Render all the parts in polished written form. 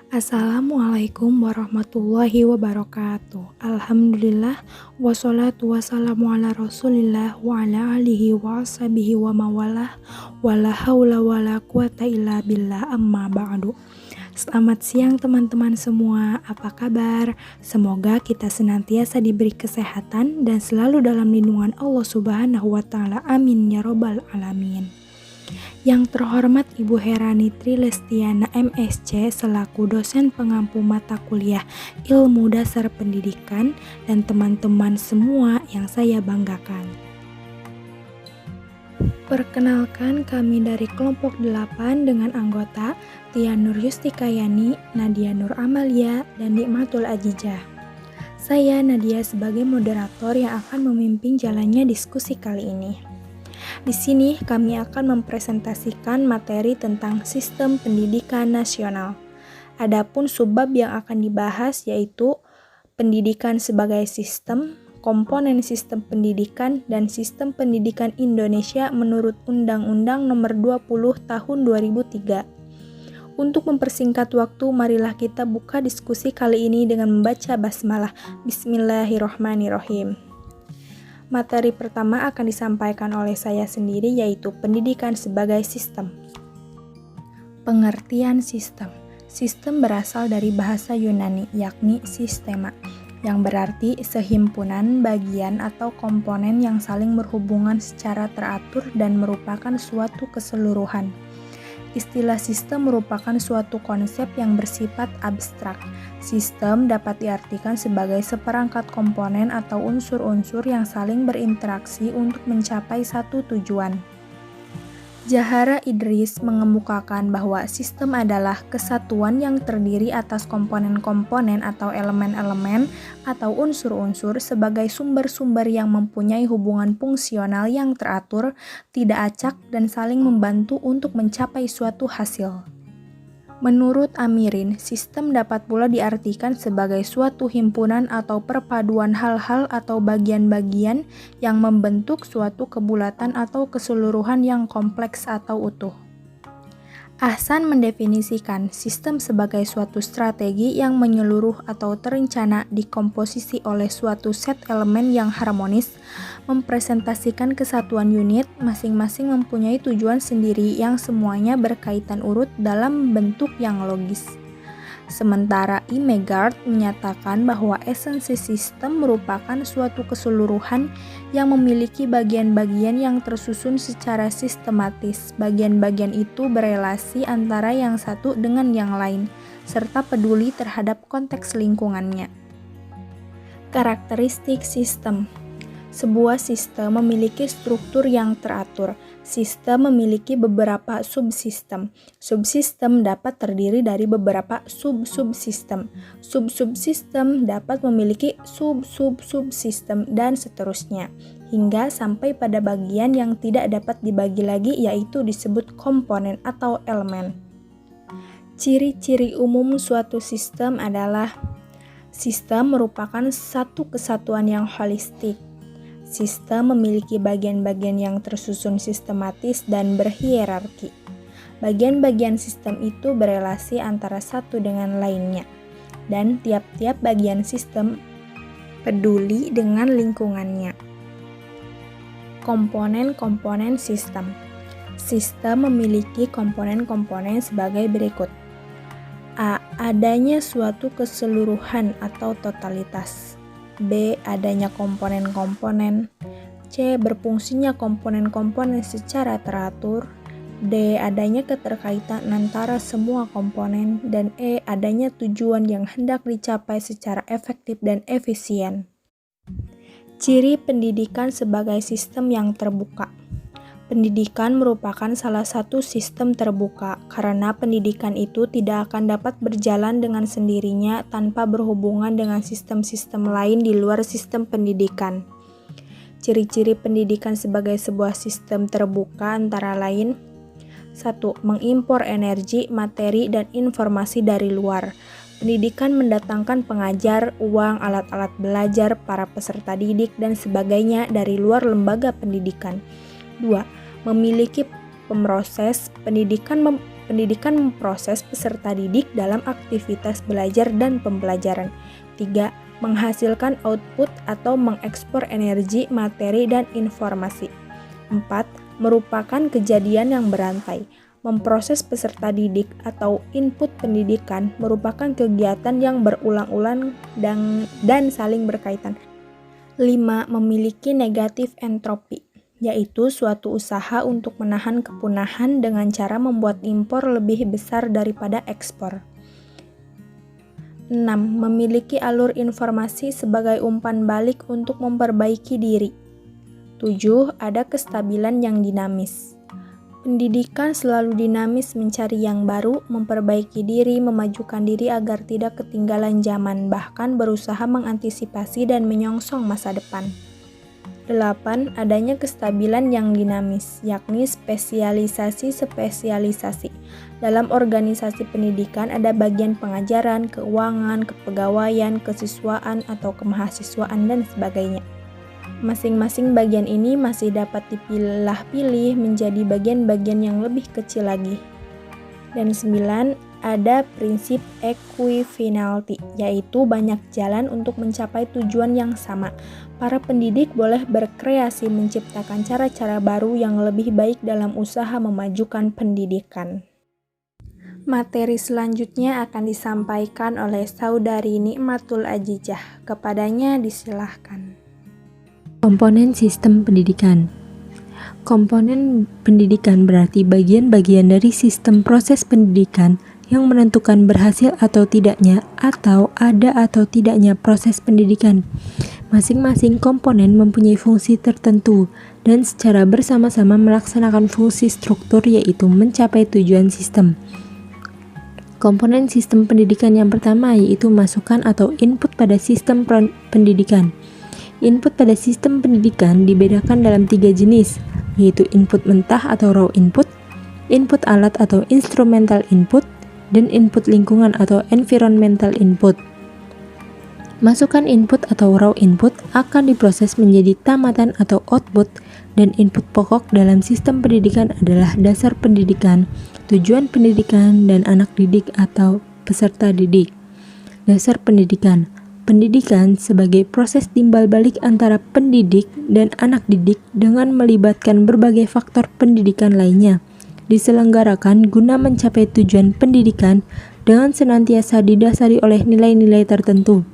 Assalamualaikum warahmatullahi wabarakatuh. Alhamdulillah wassalatu wassalamu ala Rasulillah wa ala alihi wa ashabihi wa mawalah wala haula wala quwata illa billah amma ba'du. Selamat siang teman-teman semua, apa kabar? Semoga kita senantiasa diberi kesehatan dan selalu dalam lindungan Allah Subhanahu wa taala. Amin ya robbal alamin. Yang terhormat Ibu Herani Trilestiana MSc selaku dosen pengampu mata kuliah Ilmu Dasar Pendidikan dan teman-teman semua yang saya banggakan. Perkenalkan, kami dari kelompok 8 dengan anggota Tia Nur Yustikayani, Nadia Nur Amalia, dan Nikmatul Ajijah. Saya Nadia sebagai moderator yang akan memimpin jalannya diskusi kali ini. Di sini kami akan mempresentasikan materi tentang sistem pendidikan nasional. Adapun subbab yang akan dibahas yaitu pendidikan sebagai sistem, komponen sistem pendidikan, dan sistem pendidikan Indonesia menurut Undang-Undang Nomor 20 Tahun 2003. Untuk mempersingkat waktu, marilah kita buka diskusi kali ini dengan membaca basmalah. Bismillahirrohmanirrohim. Materi pertama akan disampaikan oleh saya sendiri, yaitu pendidikan sebagai sistem. Pengertian sistem. Sistem berasal dari bahasa Yunani, yakni sistema, yang berarti sehimpunan bagian atau komponen yang saling berhubungan secara teratur dan merupakan suatu keseluruhan. Istilah sistem merupakan suatu konsep yang bersifat abstrak. Sistem dapat diartikan sebagai seperangkat komponen atau unsur-unsur yang saling berinteraksi untuk mencapai satu tujuan. Jahara Idris mengemukakan bahwa sistem adalah kesatuan yang terdiri atas komponen-komponen atau elemen-elemen atau unsur-unsur sebagai sumber-sumber yang mempunyai hubungan fungsional yang teratur, tidak acak, dan saling membantu untuk mencapai suatu hasil. Menurut Amirin, sistem dapat pula diartikan sebagai suatu himpunan atau perpaduan hal-hal atau bagian-bagian yang membentuk suatu kebulatan atau keseluruhan yang kompleks atau utuh. Ahsan mendefinisikan sistem sebagai suatu strategi yang menyeluruh atau terencana dikomposisi oleh suatu set elemen yang harmonis, mempresentasikan kesatuan unit, masing-masing mempunyai tujuan sendiri yang semuanya berkaitan urut dalam bentuk yang logis. Sementara Imegard menyatakan bahwa esensi sistem merupakan suatu keseluruhan yang memiliki bagian-bagian yang tersusun secara sistematis. Bagian-bagian itu berelasi antara yang satu dengan yang lain, serta peduli terhadap konteks lingkungannya. Karakteristik sistem. Sebuah sistem memiliki struktur yang teratur. Sistem memiliki beberapa subsistem. Subsistem dapat terdiri dari beberapa sub-subsistem. Sub-subsistem dapat memiliki sub-sub-subsistem dan seterusnya, hingga sampai pada bagian yang tidak dapat dibagi lagi, yaitu disebut komponen atau elemen. Ciri-ciri umum suatu sistem adalah sistem merupakan satu kesatuan yang holistik. Sistem memiliki bagian-bagian yang tersusun sistematis dan berhierarki. Bagian-bagian sistem itu berelasi antara satu dengan lainnya, dan tiap-tiap bagian sistem peduli dengan lingkungannya. Komponen-komponen sistem. Sistem memiliki komponen-komponen sebagai berikut. A. Adanya suatu keseluruhan atau totalitas. B. Adanya komponen-komponen. C. Berfungsinya komponen-komponen secara teratur. D. Adanya keterkaitan antara semua komponen. Dan E. Adanya tujuan yang hendak dicapai secara efektif dan efisien. Ciri pendidikan sebagai sistem yang terbuka. Pendidikan merupakan salah satu sistem terbuka, karena pendidikan itu tidak akan dapat berjalan dengan sendirinya tanpa berhubungan dengan sistem-sistem lain di luar sistem pendidikan. Ciri-ciri pendidikan sebagai sebuah sistem terbuka antara lain: 1. Mengimpor energi, materi, dan informasi dari luar. Pendidikan mendatangkan pengajar, uang, alat-alat belajar, para peserta didik, dan sebagainya dari luar lembaga pendidikan. 2. Memiliki pemroses. Pendidikan pendidikan memproses peserta didik dalam aktivitas belajar dan pembelajaran. 3. Menghasilkan output atau mengekspor energi, materi, dan informasi. 4. Merupakan kejadian yang berantai. Memproses peserta didik atau input pendidikan merupakan kegiatan yang berulang-ulang dan saling berkaitan. 5. Memiliki negatif entropi, yaitu suatu usaha untuk menahan kepunahan dengan cara membuat impor lebih besar daripada ekspor. 6. Memiliki alur informasi sebagai umpan balik untuk memperbaiki diri. 7. Ada kestabilan yang dinamis. Pendidikan selalu dinamis, mencari yang baru, memperbaiki diri, memajukan diri agar tidak ketinggalan zaman, bahkan berusaha mengantisipasi dan menyongsong masa depan. 8. Adanya kestabilan yang dinamis, yakni spesialisasi. Dalam organisasi pendidikan ada bagian pengajaran, keuangan, kepegawaian, kesiswaan atau kemahasiswaan, dan sebagainya. Masing-masing bagian ini masih dapat dipilah-pilih menjadi bagian-bagian yang lebih kecil lagi. Dan 9. Ada prinsip equifinality, yaitu banyak jalan untuk mencapai tujuan yang sama. Para pendidik boleh berkreasi menciptakan cara-cara baru yang lebih baik dalam usaha memajukan pendidikan. Materi selanjutnya akan disampaikan oleh Saudari Nikmatul Ajijah. Kepadanya disilahkan. Komponen sistem pendidikan. Komponen pendidikan berarti bagian-bagian dari sistem proses pendidikan yang menentukan berhasil atau tidaknya atau ada atau tidaknya proses pendidikan. Masing-masing komponen mempunyai fungsi tertentu dan secara bersama-sama melaksanakan fungsi struktur, yaitu mencapai tujuan sistem. Komponen sistem pendidikan yang pertama yaitu masukan atau input pada sistem pendidikan. Input pada sistem pendidikan dibedakan dalam 3 jenis, yaitu input mentah atau raw input alat atau instrumental input, dan input lingkungan atau environmental input. Masukan input atau raw input akan diproses menjadi tamatan atau output, dan input pokok dalam sistem pendidikan adalah dasar pendidikan, tujuan pendidikan, dan anak didik atau peserta didik. Dasar pendidikan. Pendidikan sebagai proses timbal balik antara pendidik dan anak didik dengan melibatkan berbagai faktor pendidikan lainnya, diselenggarakan guna mencapai tujuan pendidikan dengan senantiasa didasari oleh nilai-nilai tertentu.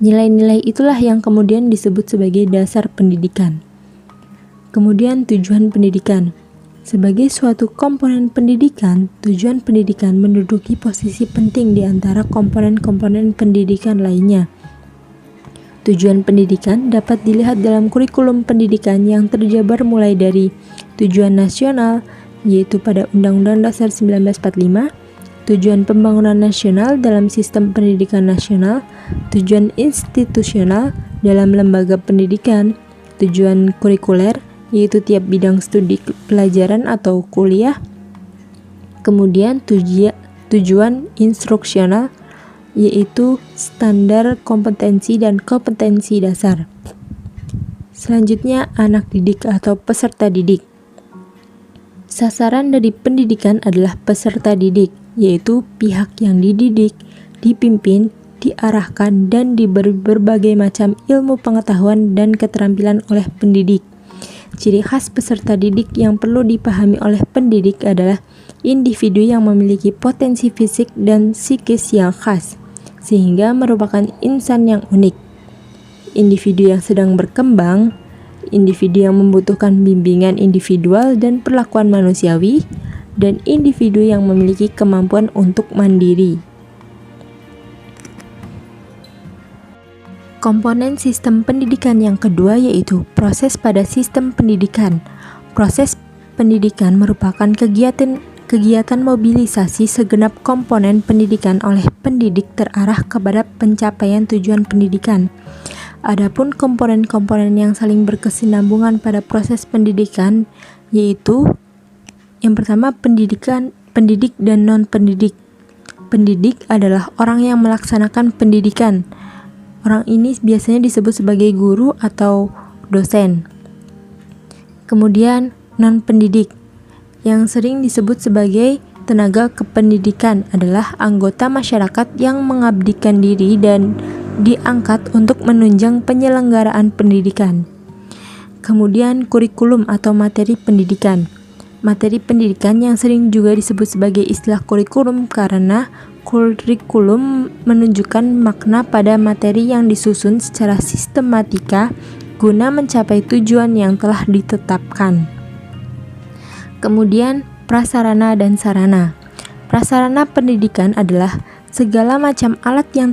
Nilai-nilai itulah yang kemudian disebut sebagai dasar pendidikan. Kemudian tujuan pendidikan. Sebagai suatu komponen pendidikan, tujuan pendidikan menduduki posisi penting di antara komponen-komponen pendidikan lainnya. Tujuan pendidikan dapat dilihat dalam kurikulum pendidikan yang terjabar mulai dari tujuan nasional, yaitu pada Undang-Undang Dasar 1945, tujuan pembangunan nasional dalam sistem pendidikan nasional, tujuan institusional dalam lembaga pendidikan, tujuan kurikuler, yaitu tiap bidang studi pelajaran atau kuliah, kemudian tujuan instruksional, yaitu standar kompetensi dan kompetensi dasar. Selanjutnya, anak didik atau peserta didik. Sasaran dari pendidikan adalah peserta didik, yaitu pihak yang dididik, dipimpin, diarahkan, dan diberi berbagai macam ilmu pengetahuan dan keterampilan oleh pendidik. Ciri khas peserta didik yang perlu dipahami oleh pendidik adalah individu yang memiliki potensi fisik dan psikis yang khas, sehingga merupakan insan yang unik. Individu yang sedang berkembang, individu yang membutuhkan bimbingan individual dan perlakuan manusiawi, dan individu yang memiliki kemampuan untuk mandiri. Komponen sistem pendidikan yang kedua yaitu proses pada sistem pendidikan. Proses pendidikan merupakan kegiatan mobilisasi segenap komponen pendidikan oleh pendidik terarah kepada pencapaian tujuan pendidikan. Adapun komponen-komponen yang saling berkesinambungan pada proses pendidikan yaitu yang pertama pendidik dan non-pendidik. Pendidik adalah orang yang melaksanakan pendidikan. Orang ini biasanya disebut sebagai guru atau dosen. Kemudian non-pendidik. yang sering disebut sebagai tenaga kependidikan adalah anggota masyarakat yang mengabdikan diri dan diangkat untuk menunjang penyelenggaraan pendidikan. Kemudian kurikulum atau materi pendidikan. Materi pendidikan yang sering juga disebut sebagai istilah kurikulum karena kurikulum menunjukkan makna pada materi yang disusun secara sistematika guna mencapai tujuan yang telah ditetapkan. Kemudian prasarana dan sarana. Prasarana pendidikan adalah segala macam alat yang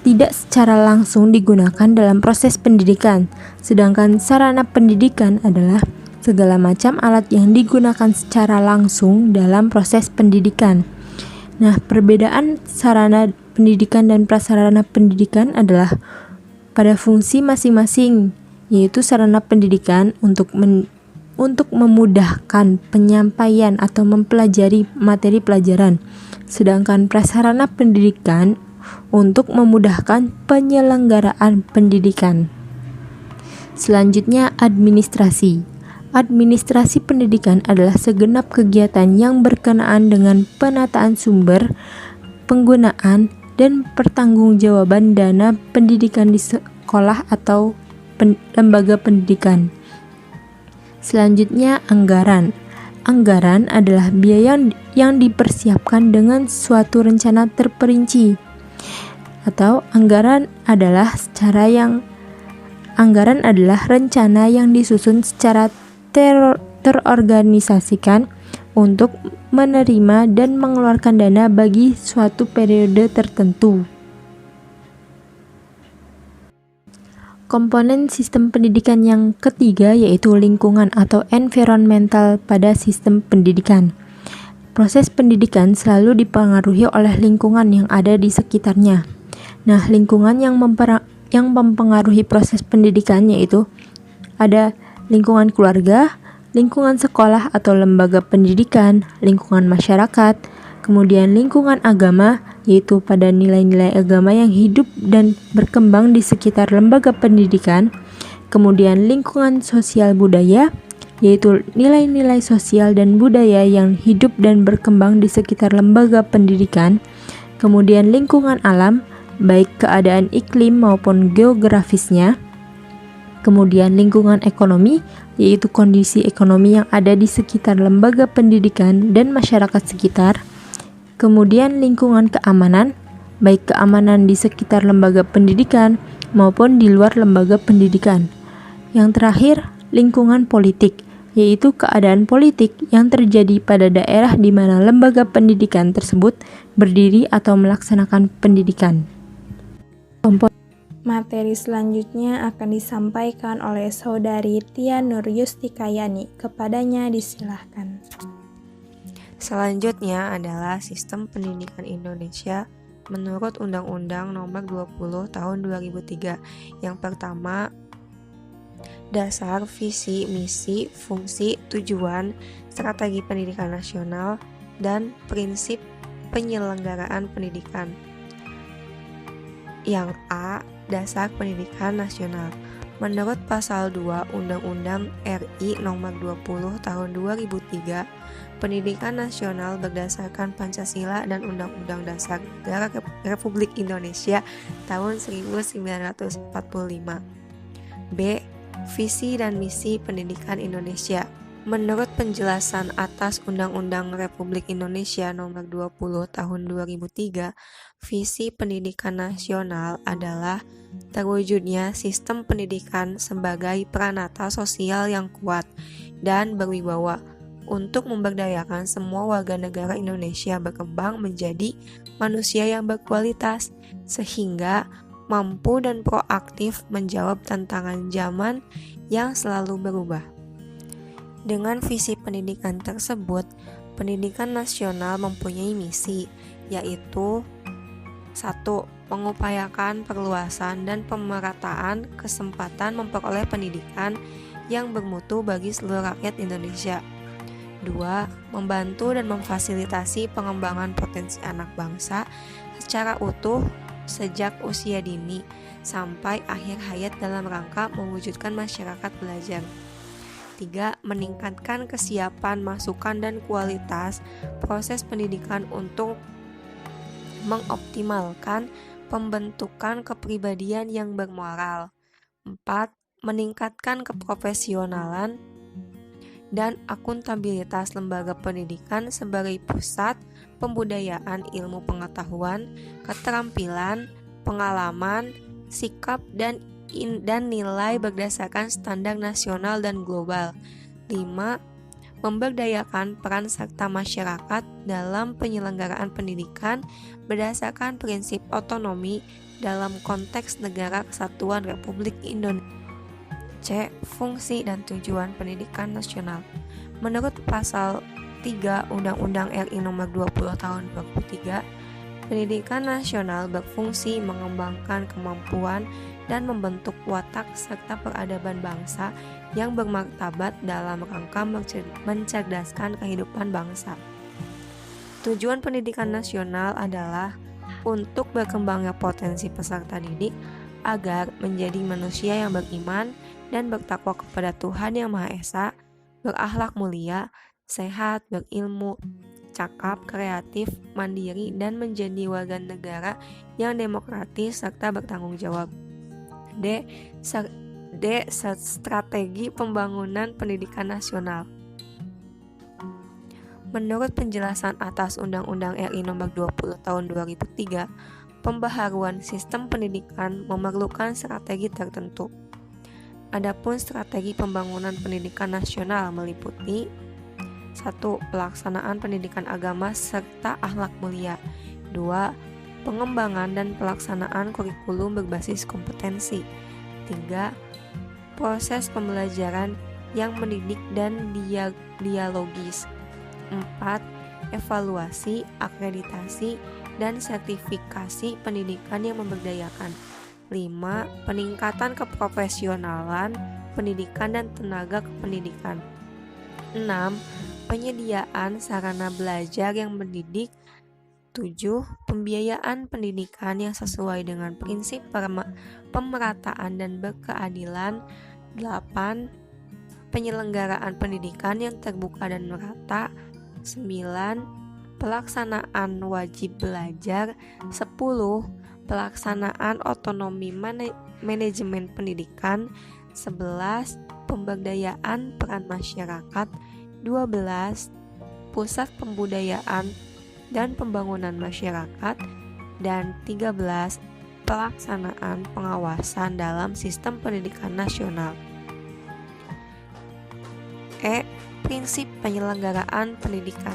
tidak secara langsung digunakan dalam proses pendidikan, sedangkan sarana pendidikan adalah segala macam alat yang digunakan secara langsung dalam proses pendidikan. Nah, perbedaan sarana pendidikan dan prasarana pendidikan adalah pada fungsi masing-masing, yaitu sarana pendidikan untuk memudahkan penyampaian atau mempelajari materi pelajaran, sedangkan prasarana pendidikan untuk memudahkan penyelenggaraan pendidikan. Selanjutnya, administrasi. Administrasi pendidikan adalah segenap kegiatan yang berkenaan dengan penataan sumber, penggunaan, dan pertanggungjawaban dana pendidikan di sekolah atau lembaga pendidikan. Selanjutnya, anggaran. Anggaran adalah biaya yang dipersiapkan dengan suatu rencana terperinci. Atau anggaran adalah rencana yang disusun secara terorganisasikan untuk menerima dan mengeluarkan dana bagi suatu periode tertentu. Komponen sistem pendidikan yang ketiga yaitu lingkungan atau environmental pada sistem pendidikan. Proses pendidikan selalu dipengaruhi oleh lingkungan yang ada di sekitarnya. Nah, lingkungan yang mempengaruhi proses pendidikan yaitu ada lingkungan keluarga, lingkungan sekolah atau lembaga pendidikan, lingkungan masyarakat, kemudian lingkungan agama, yaitu pada nilai-nilai agama yang hidup dan berkembang di sekitar lembaga pendidikan, kemudian lingkungan sosial budaya, yaitu nilai-nilai sosial dan budaya yang hidup dan berkembang di sekitar lembaga pendidikan, kemudian lingkungan alam, baik keadaan iklim maupun geografisnya, kemudian lingkungan ekonomi, yaitu kondisi ekonomi yang ada di sekitar lembaga pendidikan dan masyarakat sekitar, kemudian lingkungan keamanan, baik keamanan di sekitar lembaga pendidikan maupun di luar lembaga pendidikan. Yang terakhir, lingkungan politik, yaitu keadaan politik yang terjadi pada daerah di mana lembaga pendidikan tersebut berdiri atau melaksanakan pendidikan. Materi selanjutnya akan disampaikan oleh Saudari Tia Nur Yustikayani. Kepadanya disilahkan. Selanjutnya adalah Sistem Pendidikan Indonesia menurut Undang-Undang Nomor 20 Tahun 2003. Yang pertama, dasar, visi, misi, fungsi, tujuan, strategi pendidikan nasional, dan prinsip penyelenggaraan pendidikan. Yang A, dasar pendidikan nasional. Menurut pasal 2 Undang-Undang RI Nomor 20 Tahun 2003, pendidikan nasional berdasarkan Pancasila dan Undang-Undang Dasar Negara Republik Indonesia tahun 1945. B, visi dan misi pendidikan Indonesia. Menurut penjelasan atas Undang-Undang Republik Indonesia Nomor 20 Tahun 2003, visi pendidikan nasional adalah terwujudnya sistem pendidikan sebagai pranata sosial yang kuat dan berwibawa untuk memberdayakan semua warga negara Indonesia berkembang menjadi manusia yang berkualitas sehingga mampu dan proaktif menjawab tantangan zaman yang selalu berubah. Dengan visi pendidikan tersebut, pendidikan nasional mempunyai misi, yaitu 1. Mengupayakan perluasan dan pemerataan kesempatan memperoleh pendidikan yang bermutu bagi seluruh rakyat Indonesia. 2. Membantu dan memfasilitasi pengembangan potensi anak bangsa secara utuh sejak usia dini sampai akhir hayat dalam rangka mewujudkan masyarakat belajar. Tiga, meningkatkan kesiapan, masukan, dan kualitas proses pendidikan untuk mengoptimalkan pembentukan kepribadian yang bermoral. 4. Meningkatkan keprofesionalan dan akuntabilitas lembaga pendidikan sebagai pusat pembudayaan ilmu pengetahuan, keterampilan, pengalaman, sikap, dan nilai berdasarkan standar nasional dan global. 5. Memberdayakan peran serta masyarakat dalam penyelenggaraan pendidikan berdasarkan prinsip otonomi dalam konteks Negara Kesatuan Republik Indonesia. C. Fungsi dan tujuan pendidikan nasional. Menurut pasal 3 Undang-Undang RI Nomor 20 Tahun 2003, pendidikan nasional berfungsi mengembangkan kemampuan dan membentuk watak serta peradaban bangsa yang bermartabat dalam rangka mencerdaskan kehidupan bangsa. Tujuan pendidikan nasional adalah untuk berkembangnya potensi peserta didik agar menjadi manusia yang beriman dan bertakwa kepada Tuhan Yang Maha Esa, berakhlak mulia, sehat, berilmu, cakap, kreatif, mandiri, dan menjadi warga negara yang demokratis serta bertanggung jawab. D. Strategi pembangunan pendidikan nasional. Menurut penjelasan atas Undang-Undang RI Nomor 20 Tahun 2003, pembaharuan sistem pendidikan memerlukan strategi tertentu. Adapun strategi pembangunan pendidikan nasional meliputi 1. Pelaksanaan pendidikan agama serta akhlak mulia. 2. Pengembangan dan pelaksanaan kurikulum berbasis kompetensi. 3. Proses pembelajaran yang mendidik dan dialogis. 4. Evaluasi, akreditasi, dan sertifikasi pendidikan yang memberdayakan. 5. Peningkatan keprofesionalan pendidikan dan tenaga kependidikan. 6. Penyediaan sarana belajar yang mendidik. 7. Pembiayaan pendidikan yang sesuai dengan prinsip pemerataan dan berkeadilan. 8. Penyelenggaraan pendidikan yang terbuka dan merata. 9. Pelaksanaan wajib belajar. 10. Pelaksanaan otonomi manajemen pendidikan. 11. Pemberdayaan peran masyarakat. 12. Pusat pembudayaan dan pembangunan masyarakat. Dan 13. Pelaksanaan pengawasan dalam sistem pendidikan nasional. E. Prinsip penyelenggaraan pendidikan.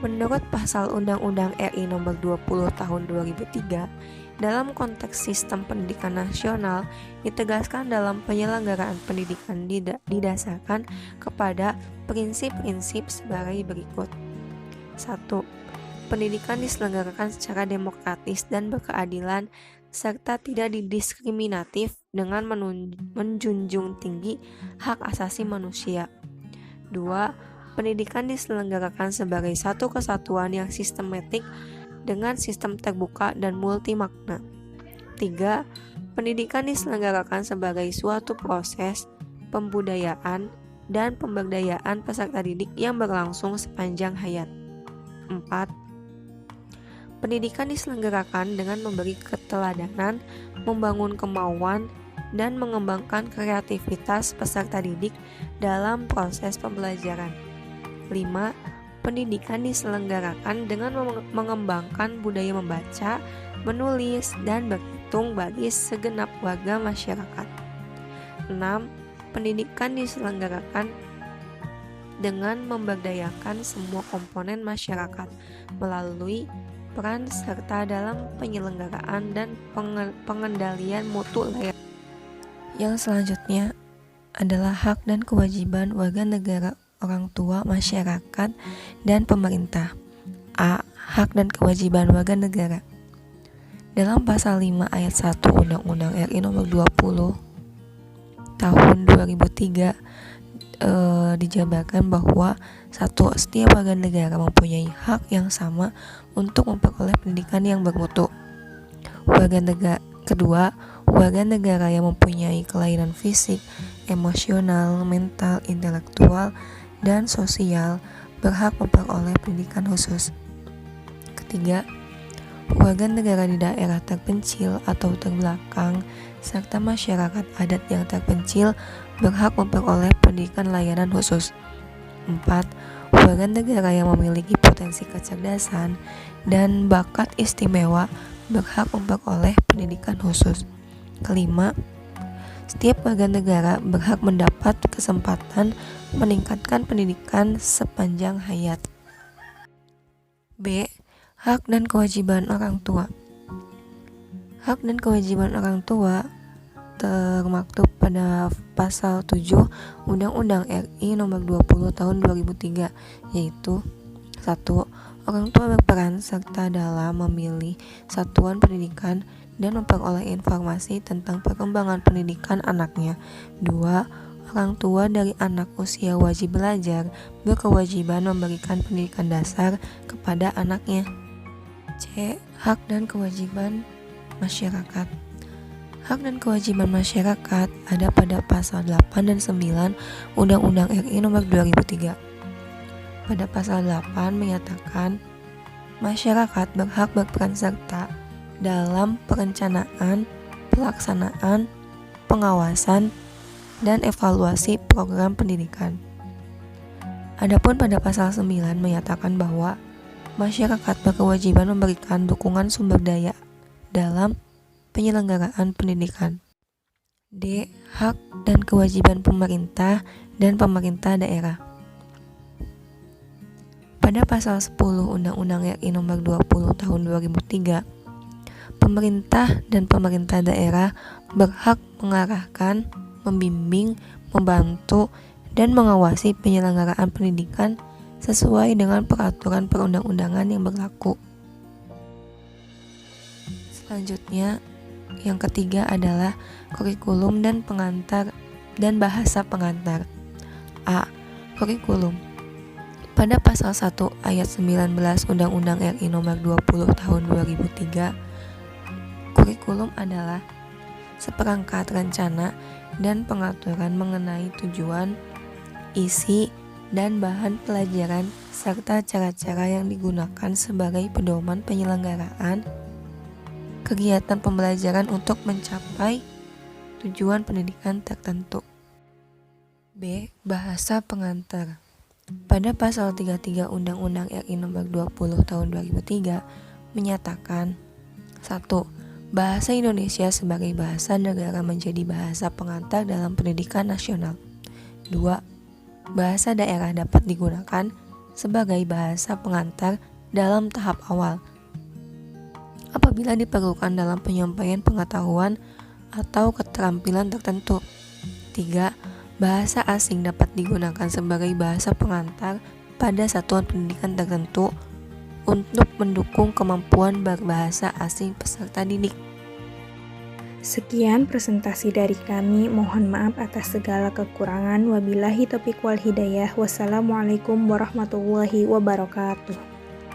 Menurut pasal Undang-Undang RI Nomor 20 Tahun 2003, dalam konteks sistem pendidikan nasional ditegaskan dalam penyelenggaraan pendidikan didasarkan kepada prinsip-prinsip sebagai berikut. 1. Pendidikan diselenggarakan secara demokratis dan berkeadilan serta tidak didiskriminatif dengan menjunjung tinggi hak asasi manusia. 2. Pendidikan diselenggarakan sebagai satu kesatuan yang sistematik dengan sistem terbuka dan multi makna. 3. Pendidikan diselenggarakan sebagai suatu proses pembudayaan dan pemberdayaan peserta didik yang berlangsung sepanjang hayat. 4. Pendidikan diselenggarakan dengan memberi keteladanan, membangun kemauan, dan mengembangkan kreativitas peserta didik dalam proses pembelajaran. 5. Pendidikan diselenggarakan dengan mengembangkan budaya membaca, menulis, dan berhitung bagi segenap warga masyarakat. 6. Pendidikan diselenggarakan dengan memberdayakan semua komponen masyarakat melalui peran serta dalam penyelenggaraan dan pengendalian mutu layak. Yang selanjutnya adalah hak dan kewajiban warga negara, orang tua, masyarakat, dan pemerintah. A. Hak dan kewajiban warga negara. Dalam pasal 5 ayat 1 Undang-Undang RI Nomor 20 Tahun 2003 dijabarkan bahwa 1. Setiap warga negara mempunyai hak yang sama untuk memperoleh pendidikan yang bermutu. Kedua, warga negara yang mempunyai kelainan fisik, emosional, mental, intelektual, dan sosial berhak memperoleh pendidikan khusus. Ketiga, warga negara di daerah terpencil atau terbelakang serta masyarakat adat yang terpencil berhak memperoleh pendidikan layanan khusus. 4. Warga negara yang memiliki potensi kecerdasan dan bakat istimewa berhak memperoleh pendidikan khusus. Kelima, setiap warga negara berhak mendapat kesempatan meningkatkan pendidikan sepanjang hayat. B. Hak dan kewajiban orang tua. Hak dan kewajiban orang tua termaktub pada pasal 7 Undang-Undang RI Nomor 20 Tahun 2003, yaitu 1. Orang tua berperan serta dalam memilih satuan pendidikan dan memperoleh informasi tentang perkembangan pendidikan anaknya. 2. Orang tua dari anak usia wajib belajar berkewajiban memberikan pendidikan dasar kepada anaknya. C. Hak dan kewajiban masyarakat. Hak dan kewajiban masyarakat ada pada pasal 8 dan 9 Undang-Undang RI Nomor 2003. Pada pasal 8 menyatakan masyarakat berhak berperan serta dalam perencanaan, pelaksanaan, pengawasan, dan evaluasi program pendidikan. Adapun pada pasal 9 menyatakan bahwa masyarakat berkewajiban memberikan dukungan sumber daya dalam penyelenggaraan pendidikan. D. Hak dan kewajiban pemerintah dan pemerintah daerah. Pada pasal 10 Undang-Undang RI Nomor 20 Tahun 2003, pemerintah dan pemerintah daerah berhak mengarahkan, membimbing, membantu, dan mengawasi penyelenggaraan pendidikan sesuai dengan peraturan perundang-undangan yang berlaku. Selanjutnya, yang ketiga adalah kurikulum dan pengantar dan bahasa pengantar. A. Kurikulum. Pada pasal 1 ayat 19 Undang-Undang RI Nomor 20 Tahun 2003, kurikulum adalah seperangkat rencana dan pengaturan mengenai tujuan, isi, dan bahan pelajaran serta cara-cara yang digunakan sebagai pedoman penyelenggaraan kegiatan pembelajaran untuk mencapai tujuan pendidikan tertentu. B. Bahasa pengantar. Pada pasal 33 Undang-Undang RI Nomor 20 Tahun 2003 menyatakan 1. Bahasa Indonesia sebagai bahasa negara menjadi bahasa pengantar dalam pendidikan nasional. 2. Bahasa daerah dapat digunakan sebagai bahasa pengantar dalam tahap awal apabila diperlukan dalam penyampaian pengetahuan atau keterampilan tertentu. 3. Bahasa asing dapat digunakan sebagai bahasa pengantar pada satuan pendidikan tertentu untuk mendukung kemampuan berbahasa asing peserta didik. Sekian presentasi dari kami, mohon maaf atas segala kekurangan. Wabillahi taufiq wal hidayah. Wassalamualaikum warahmatullahi wabarakatuh.